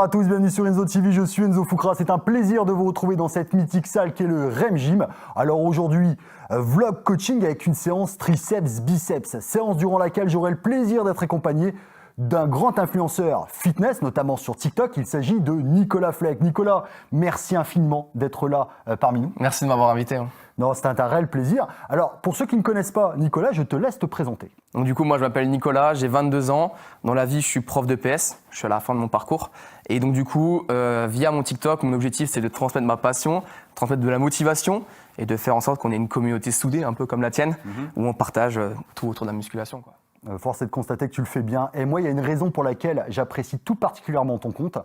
à tous, bienvenue sur Enzo TV, je suis Enzo Foucra, c'est un plaisir de vous retrouver dans cette mythique salle qui est le REM Gym. Alors aujourd'hui, vlog coaching avec une séance triceps-biceps, séance durant laquelle j'aurai le plaisir d'être accompagné d'un grand influenceur fitness, notamment sur TikTok. Il s'agit de Nicolas Fleck. Nicolas, merci infiniment d'être là parmi nous. Merci de m'avoir invité. Non, c'est un réel plaisir. Alors, pour ceux qui ne connaissent pas Nicolas, je te laisse te présenter. Donc du coup, moi je m'appelle Nicolas, j'ai 22 ans. Dans la vie, je suis prof de PS, je suis à la fin de mon parcours. Et donc du coup, via mon TikTok, mon objectif c'est de transmettre ma passion, transmettre de la motivation et de faire en sorte qu'on ait une communauté soudée, un peu comme la tienne, où on partage tout autour de la musculation, quoi. Force est de constater que tu le fais bien. Et moi, il y a une raison pour laquelle j'apprécie tout particulièrement ton compte.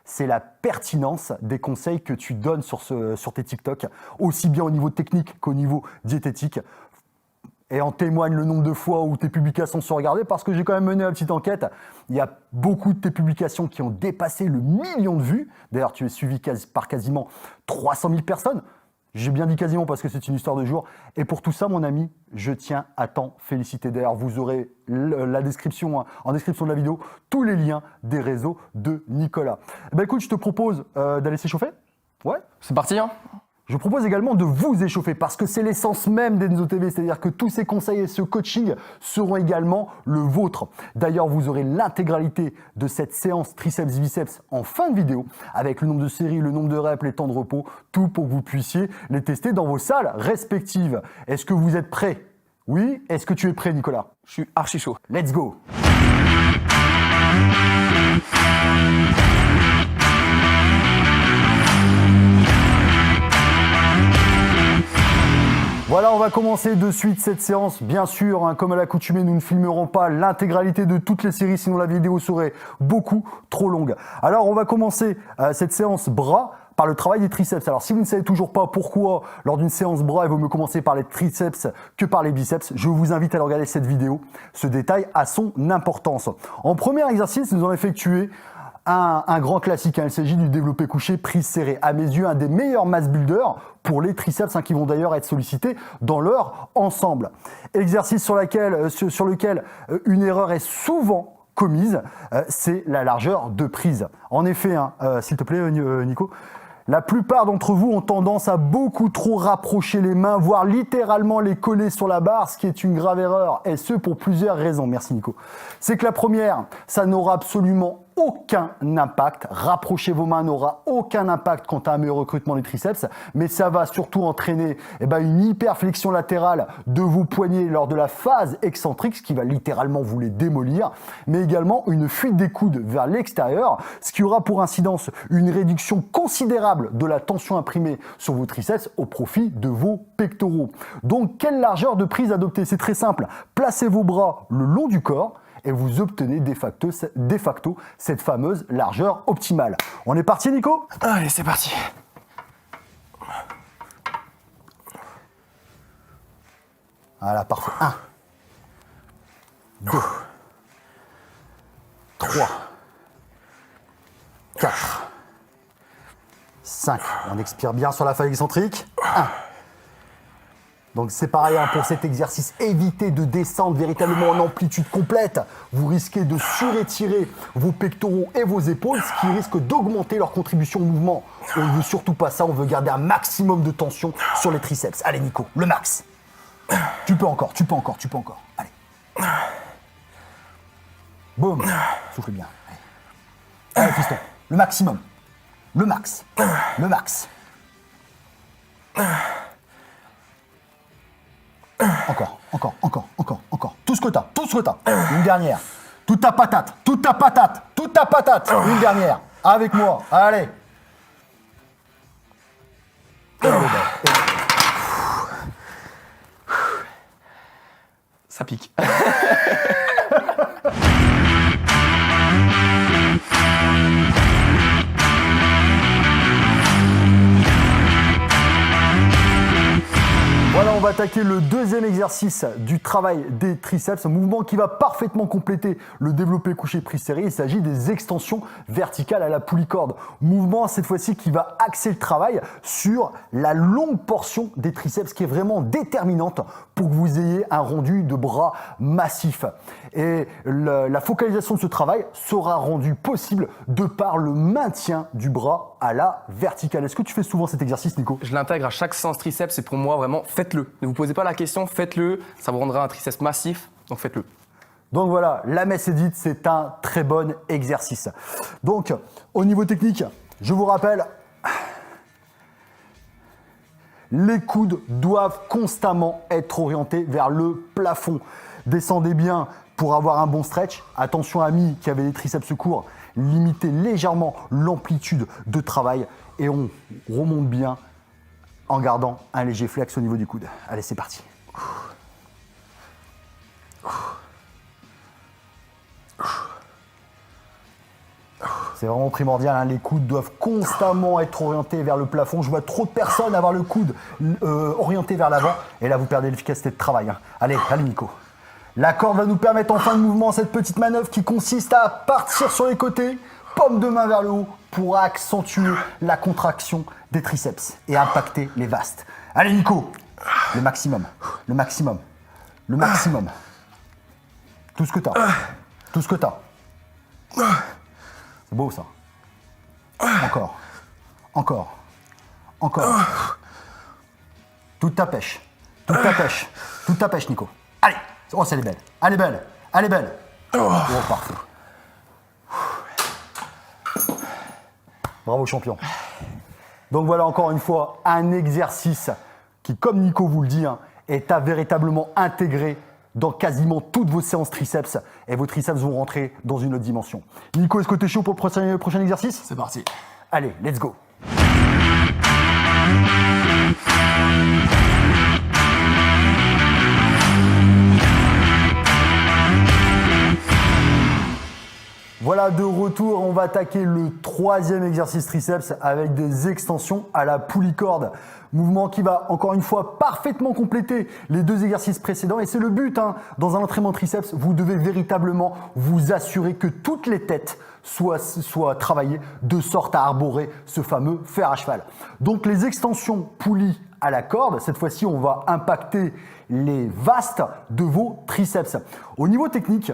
C'est la pertinence des conseils que tu donnes sur tes TikTok, aussi bien au niveau technique qu'au niveau diététique. Et en témoigne le nombre de fois où tes publications sont regardées, parce que j'ai quand même mené une petite enquête. Il y a beaucoup de tes publications qui ont dépassé le 1 million de vues. D'ailleurs, tu es suivi par quasiment 300 000 personnes. J'ai bien dit quasiment parce que c'est une histoire de jour. Et pour tout ça, mon ami, je tiens à t'en féliciter. D'ailleurs, vous aurez la description, en description de la vidéo, tous les liens des réseaux de Nicolas. Eh ben, écoute, je te propose d'aller s'échauffer. Ouais. C'est parti, hein. Je propose également de vous échauffer parce que c'est l'essence même d'Enzo TV, c'est-à-dire que tous ces conseils et ce coaching seront également le vôtre. D'ailleurs, vous aurez l'intégralité de cette séance triceps-biceps en fin de vidéo avec le nombre de séries, le nombre de reps, les temps de repos, tout pour que vous puissiez les tester dans vos salles respectives. Est-ce que vous êtes prêts? Oui? Est-ce que tu es prêt, Nicolas? Je suis archi chaud. Let's go! Voilà, on va commencer de suite cette séance. Bien sûr, hein, comme à l'accoutumée, nous ne filmerons pas l'intégralité de toutes les séries, sinon la vidéo serait beaucoup trop longue. Alors, on va commencer cette séance bras par le travail des triceps. Alors, si vous ne savez toujours pas pourquoi, lors d'une séance bras, il vaut mieux commencer par les triceps que par les biceps, je vous invite à regarder cette vidéo. Ce détail a son importance. En premier exercice, nous allons effectuer un grand classique, hein. Il s'agit du développé couché prise serrée. À mes yeux, un des meilleurs mass builders pour les triceps, hein, qui vont d'ailleurs être sollicités dans leur ensemble. Exercice sur lequel une erreur est souvent commise, c'est la largeur de prise. En effet, hein, s'il te plaît, Nico, la plupart d'entre vous ont tendance à beaucoup trop rapprocher les mains, voire littéralement les coller sur la barre, ce qui est une grave erreur, et ce pour plusieurs raisons. Merci Nico. C'est que la première, ça n'aura absolument aucun impact. Rapprocher vos mains n'aura aucun impact quant à un meilleur recrutement des triceps, mais ça va surtout entraîner une hyperflexion latérale de vos poignets lors de la phase excentrique, ce qui va littéralement vous les démolir, mais également une fuite des coudes vers l'extérieur, ce qui aura pour incidence une réduction considérable de la tension imprimée sur vos triceps au profit de vos pectoraux. Donc, quelle largeur de prise adopter? C'est très simple. Placez vos bras le long du corps, et vous obtenez de facto cette fameuse largeur optimale. On est parti, Nico? Allez, c'est parti. Voilà, parfait. 1, 2, 3, 4, 5. On expire bien sur la faille excentrique. 1. Donc c'est pareil, hein, pour cet exercice, évitez de descendre véritablement en amplitude complète. Vous risquez de surétirer vos pectoraux et vos épaules, ce qui risque d'augmenter leur contribution au mouvement. On ne veut surtout pas ça, on veut garder un maximum de tension sur les triceps. Allez Nico, le max. Tu peux encore. Allez. Boum. Souffle bien. Allez fiston, le maximum. Le max. Encore. Tout ce que t'as. Une dernière. Toute ta patate. Une dernière. Avec moi. Allez. Ça pique. Voilà, on va attaquer le deuxième exercice du travail des triceps, un mouvement qui va parfaitement compléter le développé couché prise serré. Il s'agit des extensions verticales à la poulicorde. Mouvement cette fois-ci qui va axer le travail sur la longue portion des triceps qui est vraiment déterminante pour que vous ayez un rendu de bras massif. Et la focalisation de ce travail sera rendue possible de par le maintien du bras à la verticale. Est-ce que tu fais souvent cet exercice, Nico? Je l'intègre à chaque séance triceps et pour moi, vraiment, faites-le. Ne vous posez pas la question, faites-le. Ça vous rendra un triceps massif, donc faites-le. Donc voilà, la messe est dite, c'est un très bon exercice. Donc, au niveau technique, je vous rappelle, les coudes doivent constamment être orientés vers le plafond. Descendez bien pour avoir un bon stretch. Attention amis qui avez des triceps courts, limitez légèrement l'amplitude de travail et on remonte bien en gardant un léger flex au niveau du coude. Allez, c'est parti. C'est vraiment primordial, hein. Les coudes doivent constamment être orientés vers le plafond. Je vois trop de personnes avoir le coude orienté vers l'avant et là vous perdez l'efficacité de travail, hein. Allez Nico. La corde va nous permettre en fin de mouvement cette petite manœuvre qui consiste à partir sur les côtés, paume de main vers le haut pour accentuer la contraction des triceps et impacter les vastes. Allez Nico, le maximum, le maximum, le maximum. Tout ce que t'as, tout ce que t'as. C'est beau ça. Encore, encore, encore. Toute ta pêche, toute ta pêche, toute ta pêche Nico. Allez, oh elle est belle, elle est belle, elle est belle. Oh parfait. Bravo champion. Donc voilà encore une fois un exercice qui, comme Nico vous le dit, hein, est à véritablement intégrer dans quasiment toutes vos séances triceps et vos triceps vont rentrer dans une autre dimension. Nico, est-ce que tu es chaud pour le prochain exercice? C'est parti. Allez, let's go. Voilà, de retour, on va attaquer le troisième exercice triceps avec des extensions à la poulicorde. Mouvement qui va encore une fois parfaitement compléter les deux exercices précédents et c'est le but, hein. Dans un entraînement triceps, vous devez véritablement vous assurer que toutes les têtes soient travaillées de sorte à arborer ce fameux fer à cheval. Donc les extensions poulies à la corde, cette fois-ci on va impacter les vastes de vos triceps. Au niveau technique,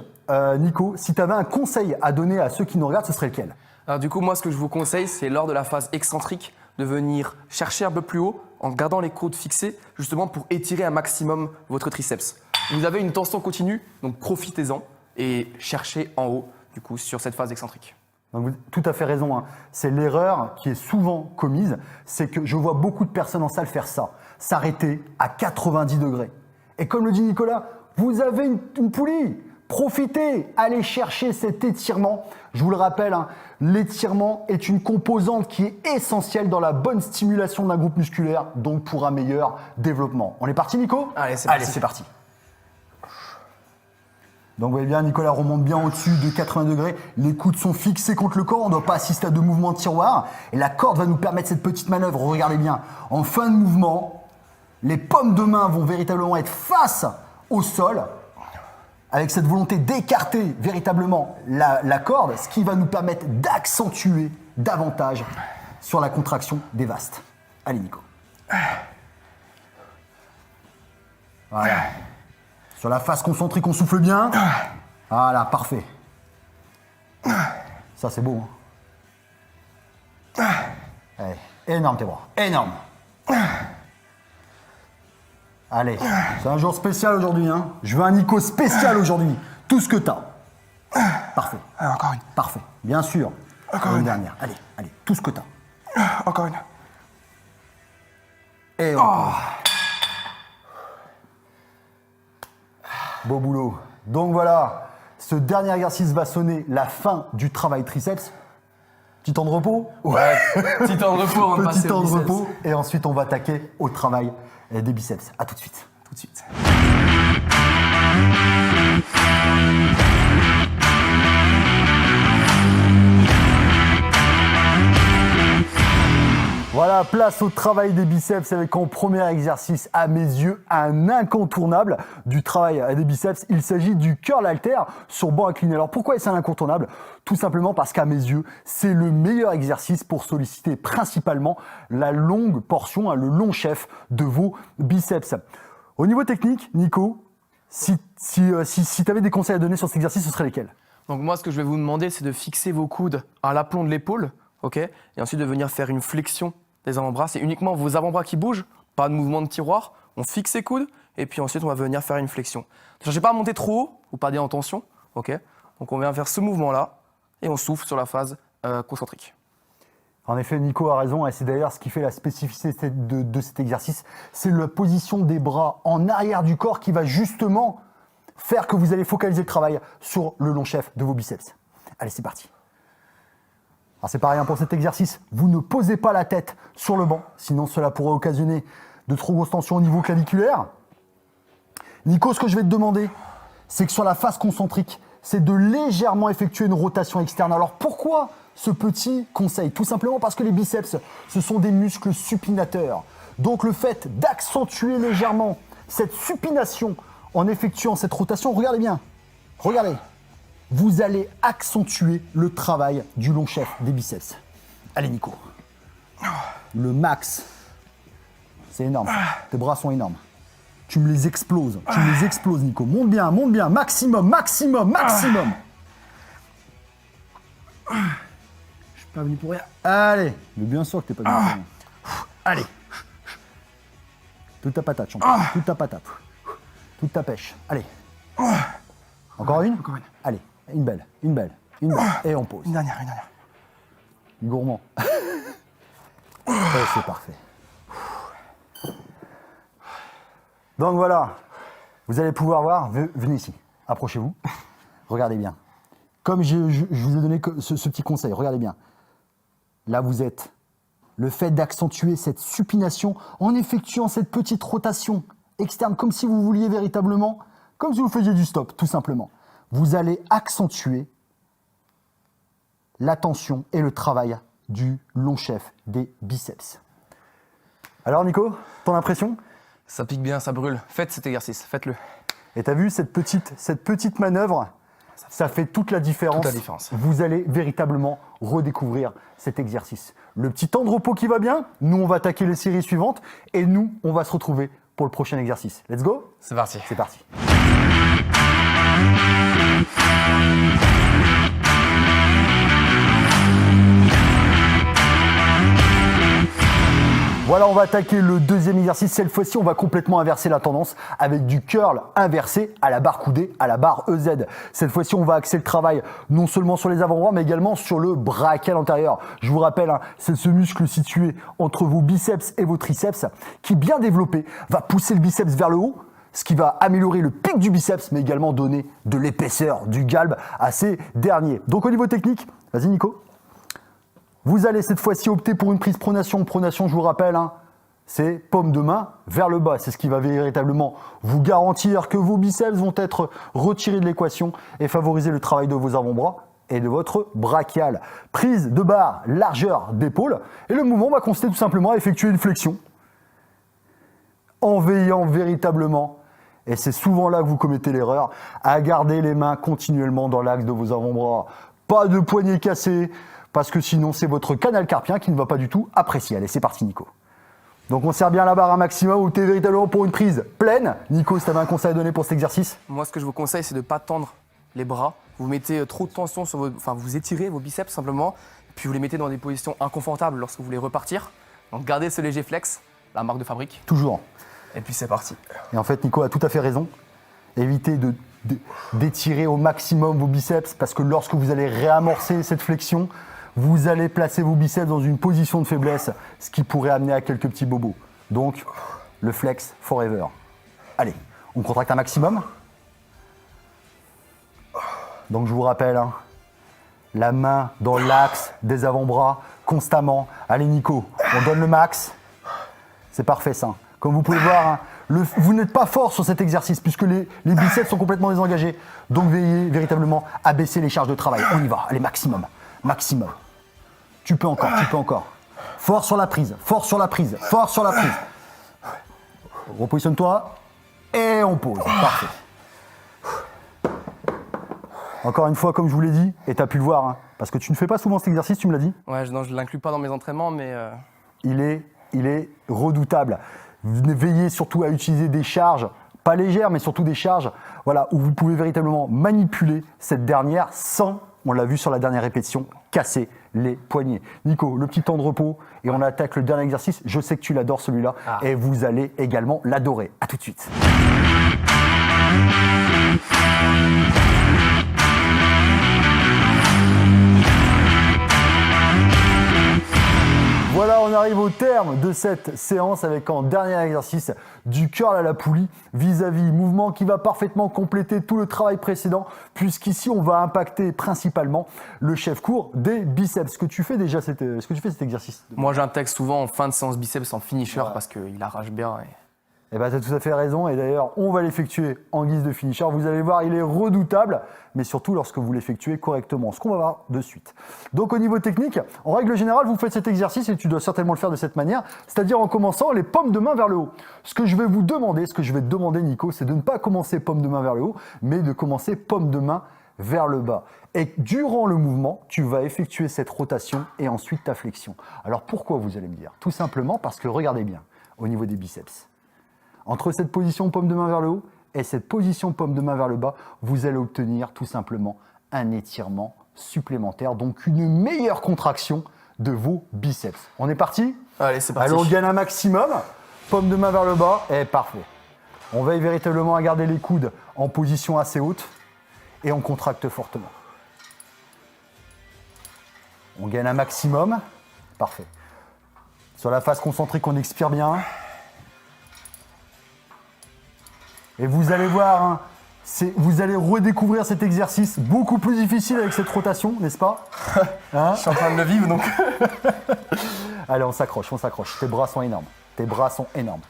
Nico, si tu avais un conseil à donner à ceux qui nous regardent, ce serait lequel? Alors du coup, moi ce que je vous conseille, c'est lors de la phase excentrique, de venir chercher un peu plus haut en gardant les coudes fixés, justement pour étirer un maximum votre triceps. Vous avez une tension continue, donc profitez-en et cherchez en haut, du coup, sur cette phase excentrique. Donc, vous avez tout à fait raison, hein. C'est l'erreur qui est souvent commise, c'est que je vois beaucoup de personnes en salle faire ça, s'arrêter à 90 degrés. Et comme le dit Nicolas, vous avez une poulie. Profitez, allez chercher cet étirement. Je vous le rappelle, hein, l'étirement est une composante qui est essentielle dans la bonne stimulation d'un groupe musculaire, donc pour un meilleur développement. On est parti, Nico? Allez, c'est parti. Allez, c'est parti. Donc vous voyez bien, Nicolas remonte bien au-dessus de 80 degrés. Les coudes sont fixés contre le corps, on ne doit pas assister à de mouvements de tiroir. Et la corde va nous permettre cette petite manœuvre. Regardez bien, en fin de mouvement, les paumes de main vont véritablement être face au sol, avec cette volonté d'écarter véritablement la corde, ce qui va nous permettre d'accentuer davantage sur la contraction des vastes. Allez Nico. Voilà. Sur la face concentrique, on souffle bien. Voilà, parfait. Ça c'est beau. Hein. Allez, énorme tes bras, énorme. Allez, c'est un jour spécial aujourd'hui, hein. Je veux un Nico spécial aujourd'hui. Tout ce que t'as. Parfait. Allez, encore une. Parfait. Bien sûr. Encore une dernière. Allez, allez, tout ce que t'as. Encore une. Et encore. Beau boulot. Donc voilà, ce dernier exercice va sonner la fin du travail triceps. Petit temps de repos. Ouais, petit temps de repos avant de passer Petit temps au de biceps. repos. Et ensuite, on va attaquer au travail des biceps. À tout de suite. Tout de suite. Voilà, place au travail des biceps avec en premier exercice, à mes yeux, un incontournable du travail des biceps. Il s'agit du curl halter sur banc incliné. Alors pourquoi est-ce un incontournable? Tout simplement parce qu'à mes yeux, c'est le meilleur exercice pour solliciter principalement la longue portion, le long chef de vos biceps. Au niveau technique, Nico, si tu avais des conseils à donner sur cet exercice, ce serait lesquels? Donc moi, ce que je vais vous demander, c'est de fixer vos coudes à l'aplomb de l'épaule, ok? Et ensuite de venir faire une flexion des avant-bras. C'est uniquement vos avant-bras qui bougent, pas de mouvement de tiroir. On fixe les coudes et puis ensuite on va venir faire une flexion. Ne cherchez pas à monter trop haut ou pas en tension, ok? Donc on vient faire ce mouvement-là et on souffle sur la phase concentrique. En effet, Nico a raison, et c'est d'ailleurs ce qui fait la spécificité de cet exercice. C'est la position des bras en arrière du corps qui va justement faire que vous allez focaliser le travail sur le long chef de vos biceps. Allez, c'est parti. Alors c'est pareil pour cet exercice, vous ne posez pas la tête sur le banc, sinon cela pourrait occasionner de trop grosses tensions au niveau claviculaire. Nico, ce que je vais te demander, c'est que sur la phase concentrique, c'est de légèrement effectuer une rotation externe. Alors pourquoi ce petit conseil? Tout simplement parce que les biceps, ce sont des muscles supinateurs. Donc le fait d'accentuer légèrement cette supination en effectuant cette rotation, regardez bien, regardez, vous allez accentuer le travail du long chef des biceps. Allez Nico, le max, c'est énorme, tes bras sont énormes. Tu me les exploses Nico, monte bien, maximum. Je suis pas venu pour rien. Allez, mais bien sûr que t'es pas venu pour rien. Allez, toute ta patate, champion, toute ta patate. Toute ta pêche. Allez. Encore une. Allez, une belle. Et on pose. Une dernière. Gourmand. C'est parfait. Donc voilà, vous allez pouvoir voir, venez ici, approchez-vous, regardez bien. Comme je vous ai donné ce petit conseil, regardez bien. Là vous êtes, le fait d'accentuer cette supination en effectuant cette petite rotation externe, comme si vous vouliez véritablement, comme si vous faisiez du stop, tout simplement. Vous allez accentuer la tension et le travail du long chef des biceps. Alors Nico, ton impression? Ça pique bien, ça brûle. Faites cet exercice, faites-le. Et t'as vu cette petite manœuvre, ça fait toute la différence. Toute la différence. Vous allez véritablement redécouvrir cet exercice. Le petit temps de repos qui va bien, nous on va attaquer les séries suivantes et nous on va se retrouver pour le prochain exercice. Let's go? C'est parti. C'est parti. Voilà, on va attaquer le deuxième exercice. Cette fois-ci, on va complètement inverser la tendance avec du curl inversé à la barre coudée, à la barre EZ. Cette fois-ci, on va axer le travail non seulement sur les avant-bras, mais également sur le brachial antérieur. Je vous rappelle, c'est ce muscle situé entre vos biceps et vos triceps qui, bien développé, va pousser le biceps vers le haut, ce qui va améliorer le pic du biceps, mais également donner de l'épaisseur, du galbe à ces derniers. Donc au niveau technique, vas-y Nico. Vous allez cette fois-ci opter pour une prise pronation. Pronation, je vous rappelle, c'est paume de main vers le bas. C'est ce qui va véritablement vous garantir que vos biceps vont être retirés de l'équation et favoriser le travail de vos avant-bras et de votre brachial. Prise de barre, largeur d'épaule. Et le mouvement va consister tout simplement à effectuer une flexion en veillant véritablement, et c'est souvent là que vous commettez l'erreur, à garder les mains continuellement dans l'axe de vos avant-bras. Pas de poignets cassés, parce que sinon c'est votre canal carpien qui ne va pas du tout apprécier. Allez, c'est parti Nico. Donc on serre bien la barre un maximum ou tu es véritablement pour une prise pleine. Nico, si tu avais un conseil à donner pour cet exercice? Moi, ce que je vous conseille, c'est de ne pas tendre les bras. Vous mettez trop de tension sur vous étirez vos biceps simplement, puis vous les mettez dans des positions inconfortables lorsque vous voulez repartir. Donc gardez ce léger flex, la marque de fabrique. Toujours. Et puis c'est parti. Et en fait, Nico a tout à fait raison. Évitez d'étirer au maximum vos biceps parce que lorsque vous allez réamorcer cette flexion, vous allez placer vos biceps dans une position de faiblesse, ce qui pourrait amener à quelques petits bobos. Donc, le flex forever. Allez, on contracte un maximum. Donc, je vous rappelle, la main dans l'axe des avant-bras, constamment. Allez, Nico, on donne le max. C'est parfait, ça. Comme vous pouvez voir, vous n'êtes pas fort sur cet exercice puisque les biceps sont complètement désengagés. Donc, veillez véritablement à baisser les charges de travail. On y va. Allez, maximum. Maximum. Tu peux encore. Fort sur la prise, fort sur la prise, fort sur la prise. Repositionne-toi et on pose. Parfait. Encore une fois, comme je vous l'ai dit, et tu as pu le voir, hein, parce que tu ne fais pas souvent cet exercice, tu me l'as dit. Ouais, non, je ne l'inclus pas dans mes entraînements, mais Il est redoutable. Veillez surtout à utiliser des charges, pas légères, mais surtout des charges, voilà, où vous pouvez véritablement manipuler cette dernière sans, on l'a vu sur la dernière répétition, casser les poignets. Nico, le petit temps de repos, et on attaque le dernier exercice. Je sais que tu l'adores celui-là, et vous allez également l'adorer. À tout de suite. Voilà, on arrive au terme de cette séance avec en dernier exercice du curl à la poulie vis-à-vis mouvement qui va parfaitement compléter tout le travail précédent puisqu'ici on va impacter principalement le chef-court des biceps. Est-ce que tu fais déjà cet exercice? moi j'intègre souvent en fin de séance biceps en finisher parce qu'il arrache bien. Eh ben, tu as tout à fait raison, et d'ailleurs, on va l'effectuer en guise de finisher. Vous allez voir, il est redoutable, mais surtout lorsque vous l'effectuez correctement, ce qu'on va voir de suite. Donc, au niveau technique, en règle générale, vous faites cet exercice, et tu dois certainement le faire de cette manière, c'est-à-dire en commençant les paumes de main vers le haut. Ce que je vais te demander, Nico, c'est de ne pas commencer paume de main vers le haut, mais de commencer paume de main vers le bas. Et durant le mouvement, tu vas effectuer cette rotation et ensuite ta flexion. Alors, pourquoi, vous allez me dire? Tout simplement parce que, regardez bien, au niveau des biceps, entre cette position paume de main vers le haut et cette position paume de main vers le bas, vous allez obtenir tout simplement un étirement supplémentaire, donc une meilleure contraction de vos biceps. On est parti? Allez, c'est parti. Alors on gagne un maximum, paume de main vers le bas, et parfait. On veille véritablement à garder les coudes en position assez haute et on contracte fortement. On gagne un maximum, parfait. Sur la phase concentrique, on expire bien. Et vous allez voir, hein, vous allez redécouvrir cet exercice beaucoup plus difficile avec cette rotation, n'est-ce pas? Hein? Je suis en train de le vivre donc. Allez, on s'accroche, on s'accroche. Tes bras sont énormes. Tes bras sont énormes.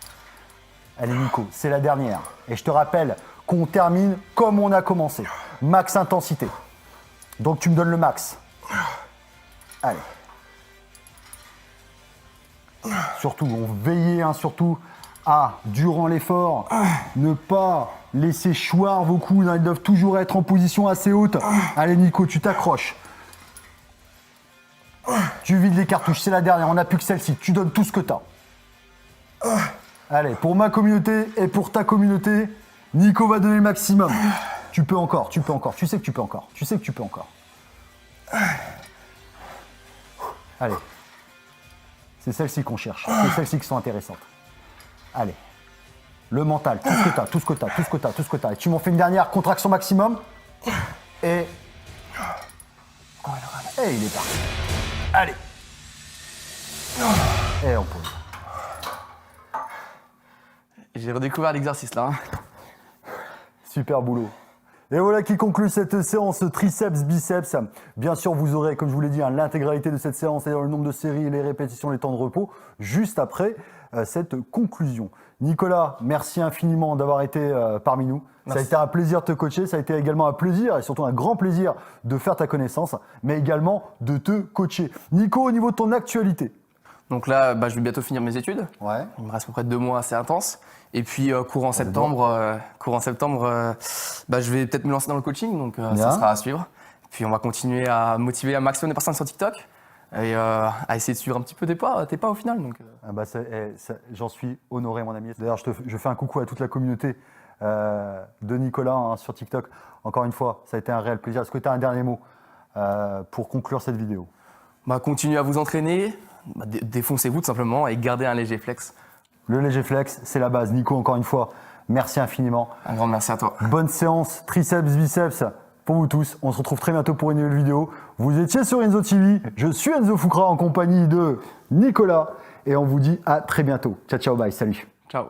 Allez, Nico, c'est la dernière. Et je te rappelle qu'on termine comme on a commencé. Max intensité. Donc tu me donnes le max. Allez. Surtout, on veille, hein, surtout à, durant l'effort, ne pas laisser choir vos coudes, hein, ils doivent toujours être en position assez haute. Allez Nico, tu t'accroches. Tu vides les cartouches, c'est la dernière, on n'a plus que celle-ci. Tu donnes tout ce que tu as. Allez, pour ma communauté et pour ta communauté, Nico va donner le maximum. Tu peux encore, tu sais que tu peux encore, Allez. C'est celles-ci qu'on cherche, c'est celles-ci qui sont intéressantes. Allez, le mental, tout ce que t'as. Et tu m'en fais une dernière contraction maximum. Et il est parti. Allez. Et on pose. J'ai redécouvert l'exercice là. Super boulot. Et voilà qui conclut cette séance triceps-biceps. Bien sûr, vous aurez, comme je vous l'ai dit, hein, l'intégralité de cette séance, c'est-à-dire le nombre de séries, les répétitions, les temps de repos, juste après cette conclusion. Nicolas, merci infiniment d'avoir été parmi nous. Merci. Ça a été un plaisir de te coacher, ça a été également un plaisir et surtout un grand plaisir de faire ta connaissance, mais également de te coacher. Nico, au niveau de ton actualité. Donc là, je vais bientôt finir mes études. Ouais. Il me reste à peu près 2 mois assez intenses. Et puis courant septembre, je vais peut-être me lancer dans le coaching, donc ça sera à suivre. Puis on va continuer à motiver un maximum de personnes sur TikTok et à essayer de suivre un petit peu tes pas au final. Donc, j'en suis honoré, mon ami. D'ailleurs, je fais un coucou à toute la communauté de Nicolas, hein, sur TikTok. Encore une fois, ça a été un réel plaisir. Est-ce que tu as un dernier mot pour conclure cette vidéo? Continuez à vous entraîner, défoncez-vous tout simplement et gardez un léger flex. Le léger flex, c'est la base. Nico, encore une fois, merci infiniment. Un grand merci à toi. Bonne séance triceps, biceps pour vous tous. On se retrouve très bientôt pour une nouvelle vidéo. Vous étiez sur Enzo TV. Je suis Enzo Foucra en compagnie de Nicolas. Et on vous dit à très bientôt. Ciao, ciao, bye, salut. Ciao.